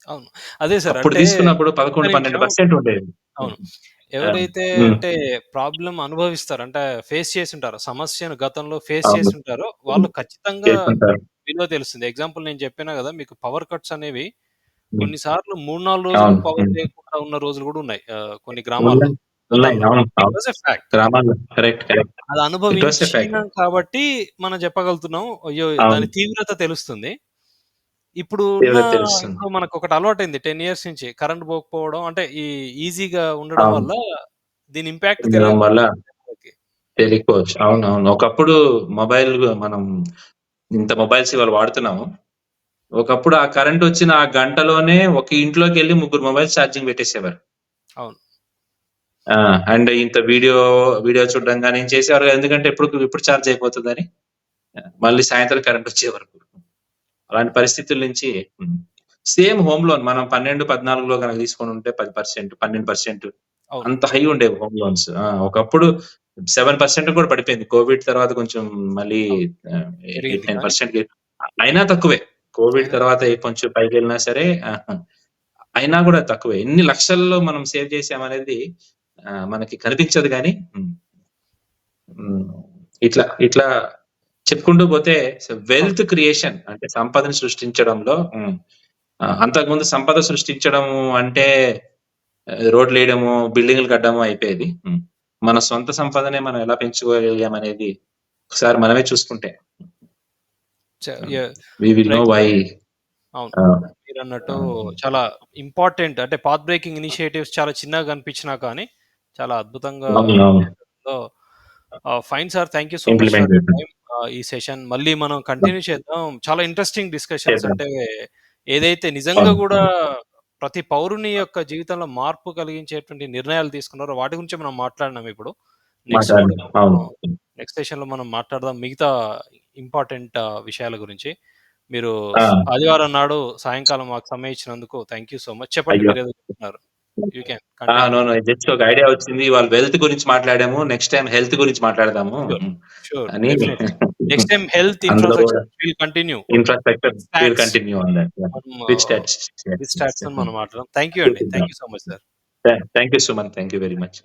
అవును. అదే సార్. అప్పుడు అంటే తీసుకున్నప్పుడు ఒక్క 11, నిమిషం 12% ఉండేది. అవును. ఆ! ఎవరైతే హ్మ్. అంటే ప్రాబ్లమ్ అనుభవిస్తారో అంటే ఫేస్ చేసుంటారో, సమస్యను గతంలో ఫేస్ అవును. చేసుంటారో హ్మ్. వాళ్ళు ఖచ్చితంగా చేసుకుంటారు. విలువ తెలుస్తుంది. ఎగ్జాంపుల్ నేను చెప్పినా గదా! మీకు పవర్ కట్స్ అనేవి హ్మ్. కొన్ని సార్లు 3, 4 రోజులు అవును. పవర్ హ్మ్. లేకుండా ఉన్న రోజులు గూడా ఉన్నాయి. కొన్ని గ్రామాల్లో. ఉన్నాయి. ఉన్నాయి. అవును. ఇట్ అవును. Was a fact. గ్రామాల్లో కరెక్ట్. కరెక్ట్. అది ఇట్ వాస్ ఎ ఫ్యాక్ట్. అనుభవించినాం కాబట్టి మనం చెప్పగలుగుతున్నాం. అయ్యో! దాని అవును. తీవ్రత తెలుస్తుంది. ఇప్పుడు ఉన్న తీవ్రత తెలుస్తుంది. ఇప్పుడు మనకొకటి అలవాటైంది 10 ఇయర్స్ నుంచి కరెంట్ పోకపోవడం అంటే ఈ ఈజీగా ఉండడం అవును. వల్ల దీని ఇంపాక్ట్ ఉండడం వల్ల తెలియకపోవచ్చు జనాలకి. తెలియకపోవచ్చు. అవునవును. ఒకప్పుడు మొబైల్ మనం ఇంత మొబైల్స్ ఇవాళ వాడుతున్నాము. ఒకప్పుడు ఆ కరెంట్ వచ్చిన ఆ గంటలోనే ఒక ఇంట్లోకెళ్ళి ముగ్గురు మొబైల్స్ ఛార్జింగ్ పెట్టేసేవారు. అవును. ఆ! అండ్ ఇంత వీడియో చూడడం గాని ఏం చేసేవారు కాదు. ఎందుకంటే ఎప్పుడు ఛార్జ్ అయిపోతదని. మళ్ళీ సాయంత్రం కరెంట్ వచ్చే వరకు. అలాంటి పరిస్థితుల నుంచి సేమ్ హోమ్ లోన్ మనం 12, 14లో గనక తీసుకొనుంటే 10%, 12% అవును. అంత హై ఉండేవి హోమ్ లోన్స్. ఒకప్పుడు 7% కూడా పడిపోయింది. కోవిడ్ తర్వాత కొంచెం మళ్ళీ అవును. 8, పెరిగింది కానీ 9% అయినా తక్కువే. కోవిడ్ అయినా తర్వాత కొంచెం పైకెళ్ళినా సరే అయినా గూడా తక్కువే. ఎన్ని లక్షల్లో మనం సేవ్ చేసామనేది మనకి కనిపించదు గానీ హ్మ్. ఇట్లా చెప్పుకుంటూ పోతే అవును. వెల్త్ క్రియేషన్ అంటే సంపదని సృష్టించడంలో అంతకుముందు సంపద సృష్టించడము అంటే రోడ్లేయడము, బిల్డింగులు కట్టడము అయిపోయేది. మన సొంత సంపదనే మనం ఎలా పెంచుకోగలిగామనేది ఒకసారి మనమే చూసుకుంటే yeah! We will know right. Why అవును. ఆహ్, మీరన్నట్టు ఆహ్, చాలా ఇంపార్టెంట్ అంటే పాత్ బ్రేకింగ్ ఇనిషియేటివ్స్ చాలా చిన్నగా కనిపించినా కానీ చాలా అద్భుతంగా అవునవును. చేసడంలో fine sir. Thank you so much implement for your చేసాం. టైమ్. ఈ సెషన్ మళ్ళీ మనం కంటిన్యూ చేద్దాం. చాలా ఇంట్రెస్టింగ్ డిస్కషన్స్ చేద్దాం. అంటే ఏదైతే నిజంగా అవును. గూడా అవును. ప్రతి పౌరుని యొక్క జీవితంలో మార్పు కలిగించేటువంటి నిర్ణయాలు తీసుకున్నారో వాటి గురించి మనం మాట్లాడినాం ఇప్పుడు. నెక్స్ట్ గూడా మాట్లాడదాం. అవును. నెక్స్ట్ సెషన్‌లో మనం మాట్లాడదాం మిగతా ఇంపార్టెంట్ విషయాల గురించి. మీరు ఆ! ఆదివారం నాడు సాయంకాలం మాకు సమయం ఇచ్చినందుకు థాంక్ యూ సో మచ్. చెప్పండి అయ్యో! మీరేదో చెప్తున్నారు. You can continue. No. Just ఒక ఐడియా వచ్చింది. ఇవాళ వెల్త్ గురించి మాట్లాడాము. నెక్స్ట్ టైమ్ హెల్త్ గురించి మాట్లాడదాము ష్యూర్. ష్యూర్. అని డెఫినైట్‌లీ. నెక్స్ట్ టైమ్ హెల్త్ అందులో కూడా infrastructure will continue. Infrastructure with will stats. Continue on that. మనం విత్ స్టాట్స్. విత్ స్టాట్స్ అని మనం మాట్లాడదాం. థాంక్ యూ అండి. Thank you so much sir. Thank you Suman. Thank you very much.